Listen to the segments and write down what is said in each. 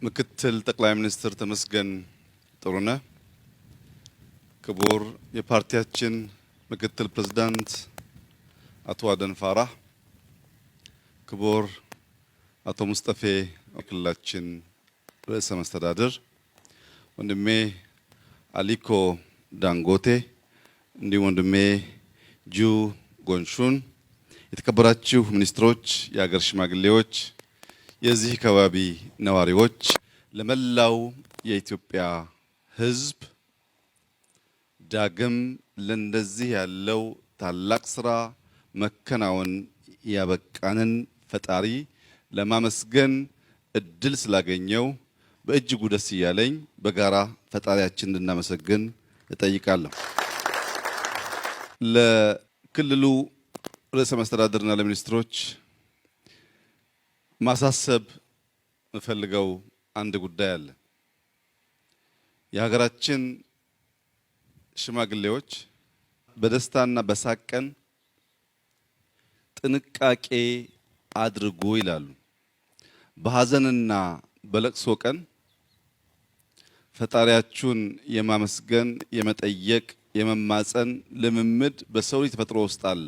ምክትል ጠቅላይ ሚኒስትር ተመስገን ጥሩነህ፣ ክቡር የፓርቲያችን ምክትል ፕሬዝዳንት አቶ አደም ፋራህ፣ ክቡር አቶ ሙስጠፌ ክልላችን ርዕሰ መስተዳድር፣ ወንድሜ አሊኮ ዳንጎቴ፣ እንዲሁም ወንድሜ ጁ ጎንሹን፣ የተከበራችሁ ሚኒስትሮች፣ የሀገር ሽማግሌዎች፣ የዚህ አካባቢ ነዋሪዎች፣ ለመላው የኢትዮጵያ ሕዝብ ዳግም ለእንደዚህ ያለው ታላቅ ስራ መከናወን ያበቃንን ፈጣሪ ለማመስገን እድል ስላገኘው በእጅጉ ደስ እያለኝ በጋራ ፈጣሪያችን እንድናመሰግን እጠይቃለሁ። ለክልሉ ርዕሰ መስተዳድርና ለሚኒስትሮች ማሳሰብ የምፈልገው አንድ ጉዳይ አለ። የሀገራችን ሽማግሌዎች በደስታና በሳቅ ቀን ጥንቃቄ አድርጉ ይላሉ። በሐዘንና በለቅሶ ቀን ፈጣሪያችሁን የማመስገን፣ የመጠየቅ፣ የመማፀን ልምምድ በሰው ልጅ ተፈጥሮ ውስጥ አለ።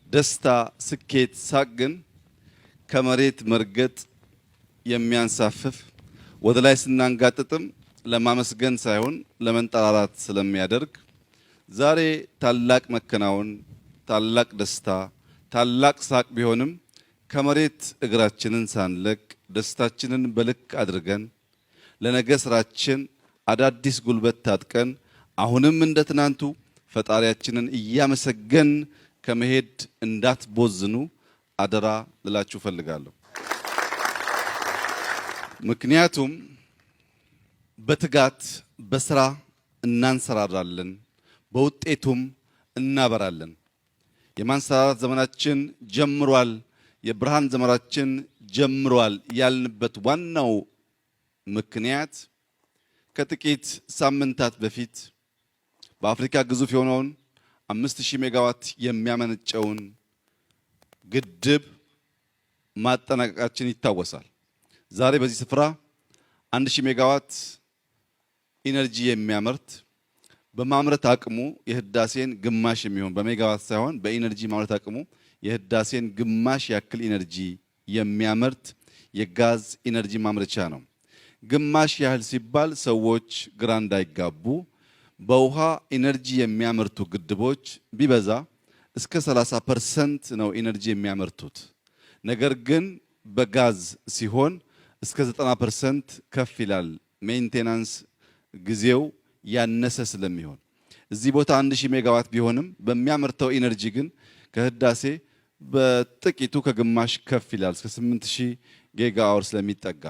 ደስታ፣ ስኬት፣ ሳቅ ግን ከመሬት መርገጥ የሚያንሳፍፍ ወደ ላይ ስናንጋጥጥም ለማመስገን ሳይሆን ለመንጠራራት ስለሚያደርግ ዛሬ ታላቅ መከናወን፣ ታላቅ ደስታ፣ ታላቅ ሳቅ ቢሆንም ከመሬት እግራችንን ሳንለቅ ደስታችንን በልክ አድርገን ለነገ ስራችን አዳዲስ ጉልበት ታጥቀን አሁንም እንደ ትናንቱ ፈጣሪያችንን እያመሰገን ከመሄድ እንዳትቦዝኑ አደራ ልላችሁ ፈልጋለሁ። ምክንያቱም በትጋት በስራ እናንሰራራለን፣ በውጤቱም እናበራለን። የማንሰራራት ዘመናችን ጀምሯል፣ የብርሃን ዘመናችን ጀምሯል ያልንበት ዋናው ምክንያት ከጥቂት ሳምንታት በፊት በአፍሪካ ግዙፍ የሆነውን 5000 ሜጋዋት የሚያመነጨውን ግድብ ማጠናቀቃችን ይታወሳል። ዛሬ በዚህ ስፍራ 1000 ሜጋዋት ኢነርጂ የሚያመርት በማምረት አቅሙ የህዳሴን ግማሽ የሚሆን በሜጋዋት ሳይሆን በኢነርጂ ማምረት አቅሙ የህዳሴን ግማሽ ያክል ኢነርጂ የሚያመርት የጋዝ ኢነርጂ ማምረቻ ነው። ግማሽ ያህል ሲባል ሰዎች ግራ እንዳይጋቡ፣ በውሃ ኢነርጂ የሚያመርቱ ግድቦች ቢበዛ እስከ 30% ነው ኢነርጂ የሚያመርቱት። ነገር ግን በጋዝ ሲሆን እስከ 90% ከፍ ይላል። ሜንቴናንስ ጊዜው ያነሰ ስለሚሆን እዚህ ቦታ 1000 ሜጋዋት ቢሆንም በሚያመርተው ኢነርጂ ግን ከህዳሴ በጥቂቱ ከግማሽ ከፍ ይላል እስከ 8000 ጊጋ አወር ስለሚጠጋ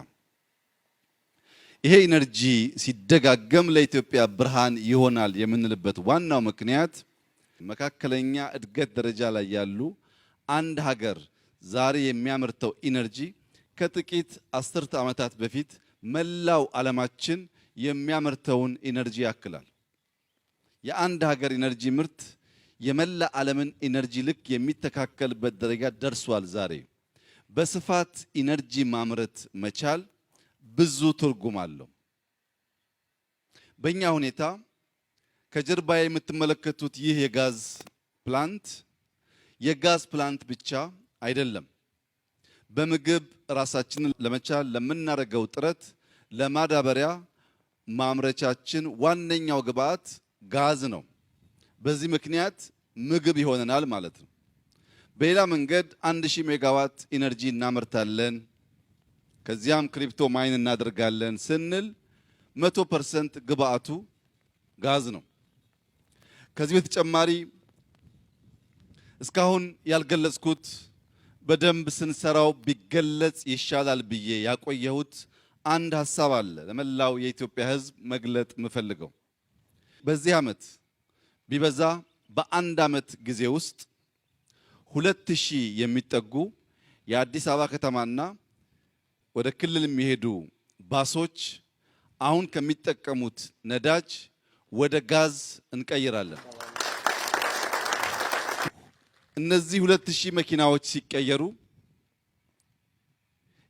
ይሄ ኢነርጂ ሲደጋገም ለኢትዮጵያ ብርሃን ይሆናል የምንልበት ዋናው ምክንያት መካከለኛ እድገት ደረጃ ላይ ያሉ አንድ ሀገር ዛሬ የሚያመርተው ኢነርጂ ከጥቂት አስርተ ዓመታት በፊት መላው ዓለማችን የሚያመርተውን ኢነርጂ ያክላል። የአንድ ሀገር ኢነርጂ ምርት የመላ ዓለምን ኢነርጂ ልክ የሚተካከልበት ደረጃ ደርሷል። ዛሬ በስፋት ኢነርጂ ማምረት መቻል ብዙ ትርጉም አለው። በእኛ ሁኔታ ከጀርባ የምትመለከቱት ይህ የጋዝ ፕላንት ብቻ አይደለም። በምግብ ራሳችንን ለመቻል ለምናደርገው ጥረት ለማዳበሪያ ማምረቻችን ዋነኛው ግብዓት ጋዝ ነው። በዚህ ምክንያት ምግብ ይሆነናል ማለት ነው። በሌላ መንገድ 1000 ሜጋዋት ኢነርጂ እናመርታለን፣ ከዚያም ክሪፕቶ ማይን እናደርጋለን ስንል 100% ግብዓቱ ጋዝ ነው። ከዚህ በተጨማሪ እስካሁን ያልገለጽኩት በደንብ ስንሰራው ቢገለጽ ይሻላል ብዬ ያቆየሁት አንድ ሐሳብ አለ ለመላው የኢትዮጵያ ሕዝብ መግለጥ የምፈልገው። በዚህ ዓመት ቢበዛ በአንድ ዓመት ጊዜ ውስጥ 2000 የሚጠጉ የአዲስ አበባ ከተማና ወደ ክልል የሚሄዱ ባሶች አሁን ከሚጠቀሙት ነዳጅ ወደ ጋዝ እንቀይራለን። እነዚህ 2000 መኪናዎች ሲቀየሩ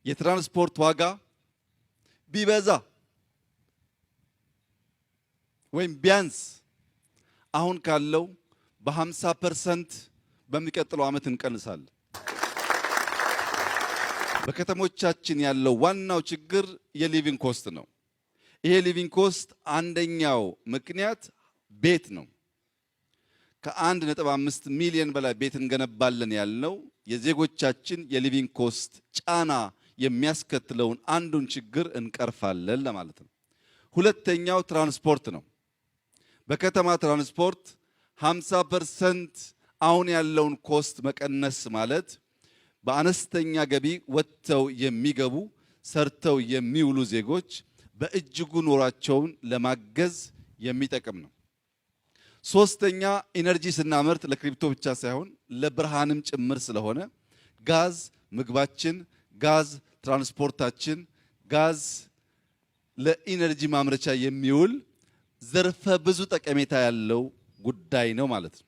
የትራንስፖርት ዋጋ ቢበዛ ወይም ቢያንስ አሁን ካለው በ50% በሚቀጥለው ዓመት እንቀንሳለን። በከተሞቻችን ያለው ዋናው ችግር የሊቪንግ ኮስት ነው። ይሄ ሊቪንግ ኮስት አንደኛው ምክንያት ቤት ነው። ከ1.5 ሚሊዮን በላይ ቤት እንገነባለን ያልነው የዜጎቻችን የሊቪንግ ኮስት ጫና የሚያስከትለውን አንዱን ችግር እንቀርፋለን ለማለት ነው። ሁለተኛው ትራንስፖርት ነው። በከተማ ትራንስፖርት 50% አሁን ያለውን ኮስት መቀነስ ማለት በአነስተኛ ገቢ ወጥተው የሚገቡ ሰርተው የሚውሉ ዜጎች በእጅጉ ኑሯቸውን ለማገዝ የሚጠቅም ነው። ሶስተኛ ኢነርጂ ስናመርት ለክሪፕቶ ብቻ ሳይሆን ለብርሃንም ጭምር ስለሆነ ጋዝ ምግባችን፣ ጋዝ ትራንስፖርታችን፣ ጋዝ ለኢነርጂ ማምረቻ የሚውል ዘርፈ ብዙ ጠቀሜታ ያለው ጉዳይ ነው ማለት ነው።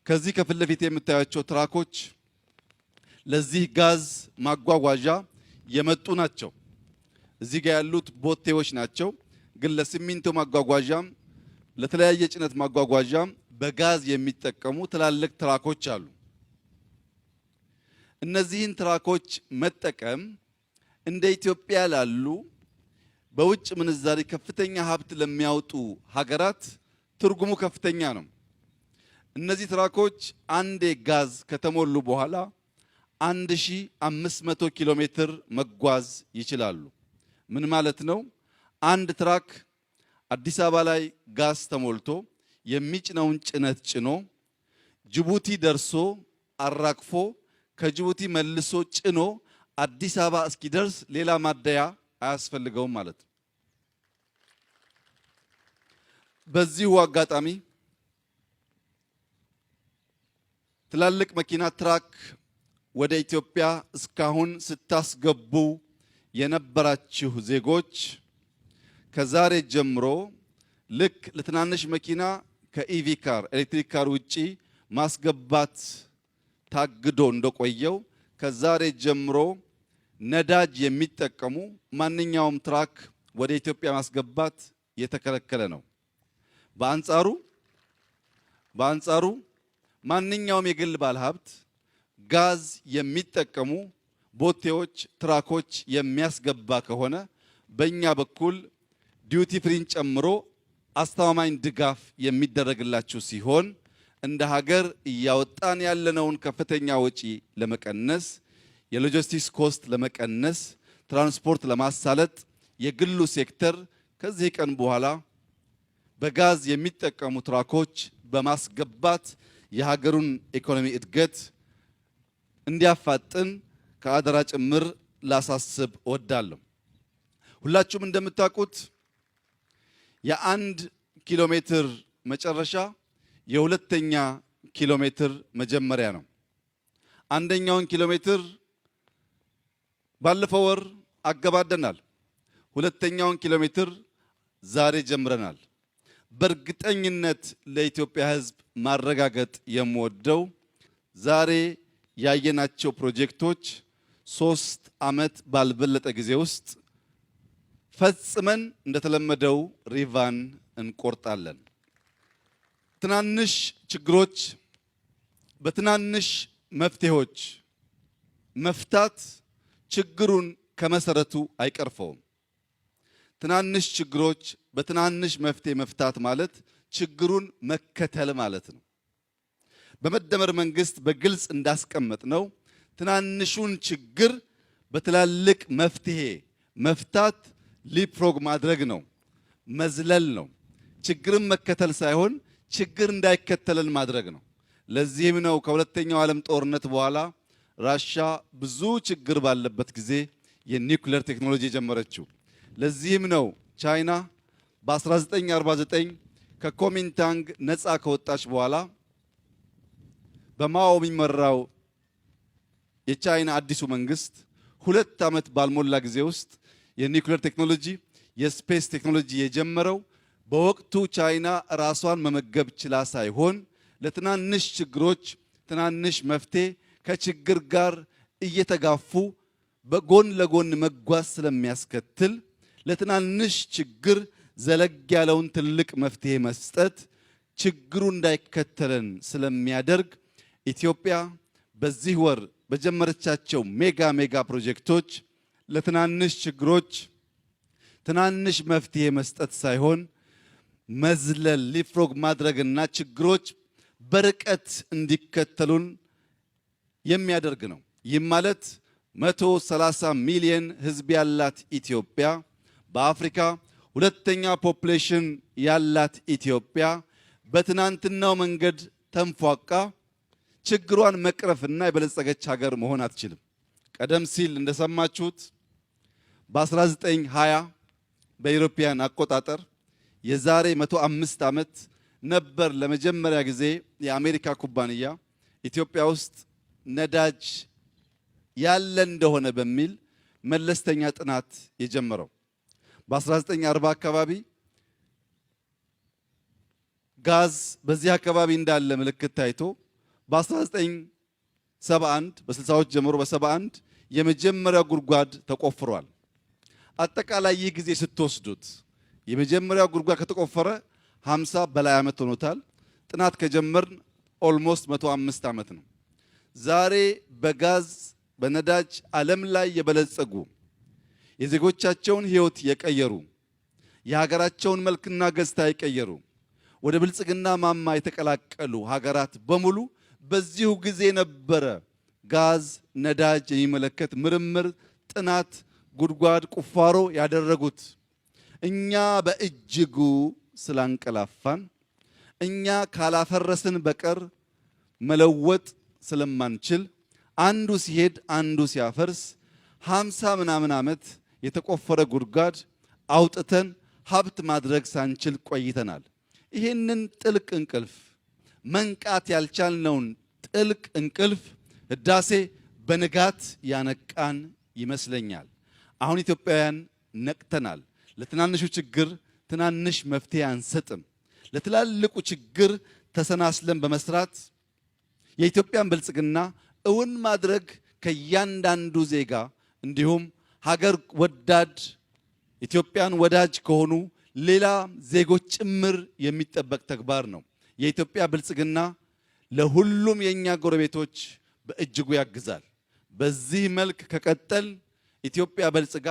ከዚህ ከፊት ለፊት የምታዩቸው ትራኮች ለዚህ ጋዝ ማጓጓዣ የመጡ ናቸው። እዚህ ጋር ያሉት ቦቴዎች ናቸው። ግን ለሲሚንቶ ማጓጓዣም ለተለያየ ጭነት ማጓጓዣም በጋዝ የሚጠቀሙ ትላልቅ ትራኮች አሉ። እነዚህን ትራኮች መጠቀም እንደ ኢትዮጵያ ላሉ በውጭ ምንዛሪ ከፍተኛ ሀብት ለሚያወጡ ሀገራት ትርጉሙ ከፍተኛ ነው። እነዚህ ትራኮች አንዴ ጋዝ ከተሞሉ በኋላ 1500 ኪሎ ሜትር መጓዝ ይችላሉ። ምን ማለት ነው? አንድ ትራክ አዲስ አበባ ላይ ጋዝ ተሞልቶ የሚጭነውን ጭነት ጭኖ ጅቡቲ ደርሶ አራግፎ ከጅቡቲ መልሶ ጭኖ አዲስ አበባ እስኪደርስ ሌላ ማደያ አያስፈልገውም ማለት ነው። በዚሁ አጋጣሚ ትላልቅ መኪና ትራክ ወደ ኢትዮጵያ እስካሁን ስታስገቡ የነበራችሁ ዜጎች ከዛሬ ጀምሮ ልክ ለትናንሽ መኪና ከኢቪ ካር ኤሌክትሪክ ካር ውጪ ማስገባት ታግዶ እንደቆየው ከዛሬ ጀምሮ ነዳጅ የሚጠቀሙ ማንኛውም ትራክ ወደ ኢትዮጵያ ማስገባት የተከለከለ ነው። በአንጻሩ ማንኛውም የግል ባለሀብት ጋዝ የሚጠቀሙ ቦቴዎች፣ ትራኮች የሚያስገባ ከሆነ በእኛ በኩል ዲዩቲ ፍሪን ጨምሮ አስተማማኝ ድጋፍ የሚደረግላችሁ ሲሆን እንደ ሀገር እያወጣን ያለነውን ከፍተኛ ወጪ ለመቀነስ፣ የሎጂስቲክስ ኮስት ለመቀነስ፣ ትራንስፖርት ለማሳለጥ የግሉ ሴክተር ከዚህ ቀን በኋላ በጋዝ የሚጠቀሙ ትራኮች በማስገባት የሀገሩን ኢኮኖሚ እድገት እንዲያፋጥን ከአደራ ጭምር ላሳስብ እወዳለሁ። ሁላችሁም እንደምታውቁት የ1 ኪሎ ሜትር መጨረሻ የ2ኛ ኪሎ ሜትር መጀመሪያ ነው። 1ኛውን ኪሎ ሜትር ባለፈው ወር አገባደናል። 2ኛውን ኪሎ ሜትር ዛሬ ጀምረናል። በእርግጠኝነት ለኢትዮጵያ ሕዝብ ማረጋገጥ የምወደው ዛሬ ያየናቸው ፕሮጀክቶች 3 ዓመት ባልበለጠ ጊዜ ውስጥ ፈጽመን እንደተለመደው ሪቫን እንቆርጣለን። ትናንሽ ችግሮች በትናንሽ መፍትሄዎች መፍታት ችግሩን ከመሰረቱ አይቀርፈውም። ትናንሽ ችግሮች በትናንሽ መፍትሄ መፍታት ማለት ችግሩን መከተል ማለት ነው። በመደመር መንግስት በግልጽ እንዳስቀመጥ ነው ትናንሹን ችግር በትላልቅ መፍትሄ መፍታት ሊፕሮግ ማድረግ ነው፣ መዝለል ነው። ችግርን መከተል ሳይሆን ችግር እንዳይከተለን ማድረግ ነው። ለዚህም ነው ከሁለተኛው ዓለም ጦርነት በኋላ ራሻ ብዙ ችግር ባለበት ጊዜ የኒውክሌር ቴክኖሎጂ የጀመረችው። ለዚህም ነው ቻይና በ1949 ከኮሚንታንግ ነፃ ከወጣች በኋላ በማኦ የሚመራው የቻይና አዲሱ መንግስት 2 ዓመት ባልሞላ ጊዜ ውስጥ የኒውክሌር ቴክኖሎጂ የስፔስ ቴክኖሎጂ የጀመረው በወቅቱ ቻይና ራሷን መመገብ ችላ ሳይሆን ለትናንሽ ችግሮች ትናንሽ መፍትሄ ከችግር ጋር እየተጋፉ በጎን ለጎን መጓዝ ስለሚያስከትል ለትናንሽ ችግር ዘለግ ያለውን ትልቅ መፍትሄ መስጠት ችግሩ እንዳይከተለን ስለሚያደርግ ኢትዮጵያ በዚህ ወር በጀመረቻቸው ሜጋ ፕሮጀክቶች ለትናንሽ ችግሮች ትናንሽ መፍትሄ መስጠት ሳይሆን መዝለል ሊፍሮግ ማድረግና ችግሮች በርቀት እንዲከተሉን የሚያደርግ ነው። ይህ ማለት 130 ሚሊዮን ሕዝብ ያላት ኢትዮጵያ በአፍሪካ ሁለተኛ ፖፑሌሽን ያላት ኢትዮጵያ በትናንትናው መንገድ ተንፏቃ ችግሯን መቅረፍና የበለጸገች ሀገር መሆን አትችልም። ቀደም ሲል እንደሰማችሁት በ1920 በኢሮፒያን አቆጣጠር የዛሬ 105 ዓመት ነበር ለመጀመሪያ ጊዜ የአሜሪካ ኩባንያ ኢትዮጵያ ውስጥ ነዳጅ ያለ እንደሆነ በሚል መለስተኛ ጥናት የጀመረው። በ1940 አካባቢ ጋዝ በዚህ አካባቢ እንዳለ ምልክት ታይቶ በ1971 በ60ዎች ጀምሮ በ71 የመጀመሪያው ጉድጓድ ተቆፍሯል። አጠቃላይ ይህ ጊዜ ስትወስዱት የመጀመሪያው ጉድጓድ ከተቆፈረ 50 በላይ ዓመት ሆኖታል። ጥናት ከጀመርን ኦልሞስት 105 ዓመት ነው። ዛሬ በጋዝ በነዳጅ ዓለም ላይ የበለጸጉ የዜጎቻቸውን ሕይወት የቀየሩ የሀገራቸውን መልክና ገጽታ የቀየሩ ወደ ብልጽግና ማማ የተቀላቀሉ ሀገራት በሙሉ በዚሁ ጊዜ ነበረ ጋዝ ነዳጅ የሚመለከት ምርምር፣ ጥናት፣ ጉድጓድ ቁፋሮ ያደረጉት። እኛ በእጅጉ ስላንቀላፋን እኛ ካላፈረስን በቀር መለወጥ ስለማንችል አንዱ ሲሄድ አንዱ ሲያፈርስ 50 ምናምን ዓመት የተቆፈረ ጉድጓድ አውጥተን ሀብት ማድረግ ሳንችል ቆይተናል። ይህንን ጥልቅ እንቅልፍ መንቃት ያልቻልነውን ጥልቅ እንቅልፍ ህዳሴ በንጋት ያነቃን ይመስለኛል። አሁን ኢትዮጵያውያን ነቅተናል። ለትናንሹ ችግር ትናንሽ መፍትሄ አንሰጥም። ለትላልቁ ችግር ተሰናስለን በመስራት የኢትዮጵያን ብልጽግና እውን ማድረግ ከእያንዳንዱ ዜጋ እንዲሁም ሀገር ወዳድ ኢትዮጵያን ወዳጅ ከሆኑ ሌላ ዜጎች ጭምር የሚጠበቅ ተግባር ነው። የኢትዮጵያ ብልጽግና ለሁሉም የኛ ጎረቤቶች በእጅጉ ያግዛል። በዚህ መልክ ከቀጠል ኢትዮጵያ በልጽጋ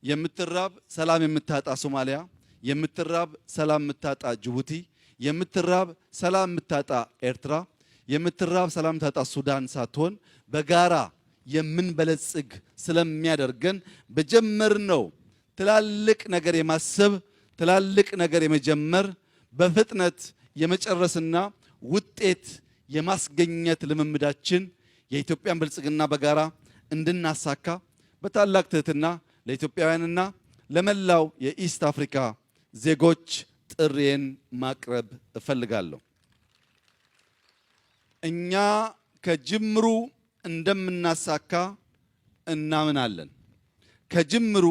የምትራብ ሰላም የምታጣ ሶማሊያ፣ የምትራብ ሰላም የምታጣ ጅቡቲ፣ የምትራብ ሰላም የምታጣ ኤርትራ፣ የምትራብ ሰላም የምታጣ ሱዳን ሳትሆን በጋራ የምንበለጽግ ስለሚያደርገን በጀመርነው ትላልቅ ነገር የማሰብ ትላልቅ ነገር የመጀመር በፍጥነት የመጨረስና ውጤት የማስገኘት ልምምዳችን የኢትዮጵያን ብልጽግና በጋራ እንድናሳካ በታላቅ ትህትና ለኢትዮጵያውያንና ለመላው የኢስት አፍሪካ ዜጎች ጥሪዬን ማቅረብ እፈልጋለሁ። እኛ ከጅምሩ እንደምናሳካ እናምናለን። ከጅምሩ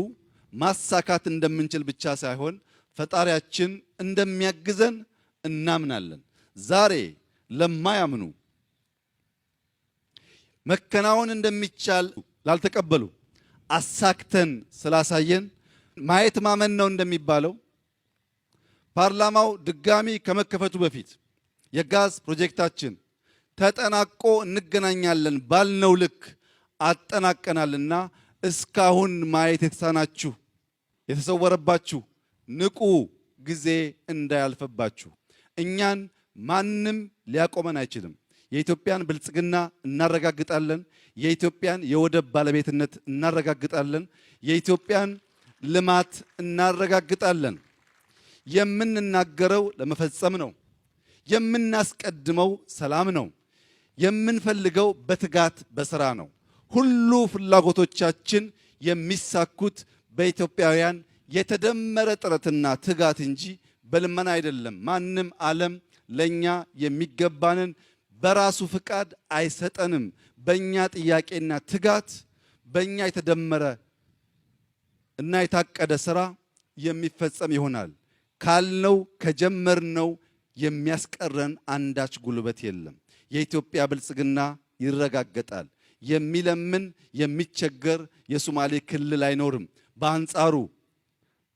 ማሳካት እንደምንችል ብቻ ሳይሆን ፈጣሪያችን እንደሚያግዘን እናምናለን። ዛሬ ለማያምኑ መከናወን እንደሚቻል ላልተቀበሉ አሳክተን ስላሳየን ማየት ማመን ነው እንደሚባለው ፓርላማው ድጋሚ ከመከፈቱ በፊት የጋዝ ፕሮጀክታችን ተጠናቆ እንገናኛለን ባልነው ልክ አጠናቀናልና እስካሁን ማየት የተሳናችሁ የተሰወረባችሁ ንቁ፣ ጊዜ እንዳያልፈባችሁ። እኛን ማንም ሊያቆመን አይችልም። የኢትዮጵያን ብልጽግና እናረጋግጣለን። የኢትዮጵያን የወደብ ባለቤትነት እናረጋግጣለን። የኢትዮጵያን ልማት እናረጋግጣለን። የምንናገረው ለመፈጸም ነው። የምናስቀድመው ሰላም ነው። የምንፈልገው በትጋት በስራ ነው። ሁሉ ፍላጎቶቻችን የሚሳኩት በኢትዮጵያውያን የተደመረ ጥረትና ትጋት እንጂ በልመና አይደለም። ማንም ዓለም ለኛ የሚገባንን በራሱ ፍቃድ አይሰጠንም። በእኛ ጥያቄና ትጋት በእኛ የተደመረ እና የታቀደ ስራ የሚፈጸም ይሆናል። ካልነው ከጀመርነው የሚያስቀረን አንዳች ጉልበት የለም። የኢትዮጵያ ብልጽግና ይረጋገጣል። የሚለምን የሚቸገር የሶማሌ ክልል አይኖርም። በአንጻሩ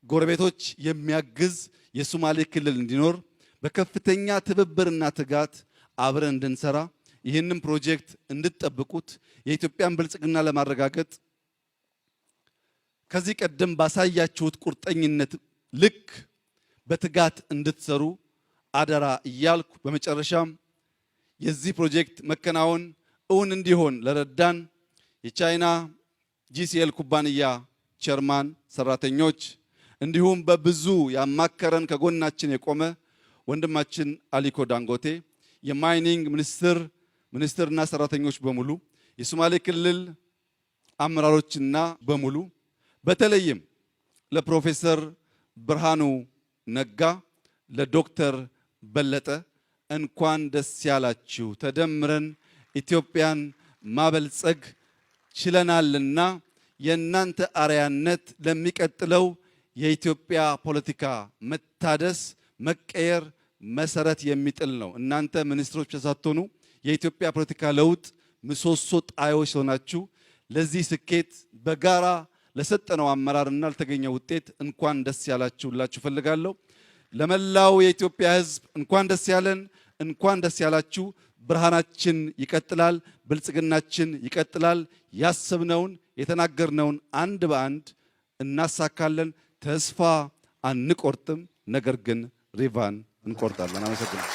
ጎረቤቶች የሚያግዝ የሶማሌ ክልል እንዲኖር በከፍተኛ ትብብርና ትጋት አብረን እንድንሰራ ይህንን ፕሮጀክት እንድትጠብቁት የኢትዮጵያን ብልጽግና ለማረጋገጥ ከዚህ ቀደም ባሳያችሁት ቁርጠኝነት ልክ በትጋት እንድትሰሩ አደራ እያልኩ በመጨረሻም የዚህ ፕሮጀክት መከናወን እውን እንዲሆን ለረዳን የቻይና GCL ኩባንያ ቸርማን ሰራተኞች እንዲሁም በብዙ ያማከረን ከጎናችን የቆመ ወንድማችን አሊኮ ዳንጎቴ የማይኒንግ ሚኒስትርና ሰራተኞች በሙሉ የሶማሌ ክልል አመራሮችና በሙሉ በተለይም ለፕሮፌሰር ብርሃኑ ነጋ ለዶክተር በለጠ እንኳን ደስ ያላችሁ ተደምረን ኢትዮጵያን ማበልጸግ ችለናልና የእናንተ አርያነት ለሚቀጥለው የኢትዮጵያ ፖለቲካ መታደስ መቀየር መሰረት የሚጥል ነው። እናንተ ሚኒስትሮች ተሳትቶኑ የኢትዮጵያ ፖለቲካ ለውጥ ምሰሶ ጣዮች ሆናችሁ ለዚህ ስኬት በጋራ ለሰጠነው አመራርና ለተገኘው ውጤት እንኳን ደስ ያላችሁላችሁ ፈልጋለሁ። ለመላው የኢትዮጵያ ሕዝብ እንኳን ደስ ያለን፣ እንኳን ደስ ያላችሁ። ብርሃናችን ይቀጥላል፣ ብልጽግናችን ይቀጥላል። ያሰብነውን የተናገርነውን አንድ በአንድ እናሳካለን። ተስፋ አንቆርጥም፣ ነገር ግን ሪቫን እንቆርጣለን። አመሰግናለሁ።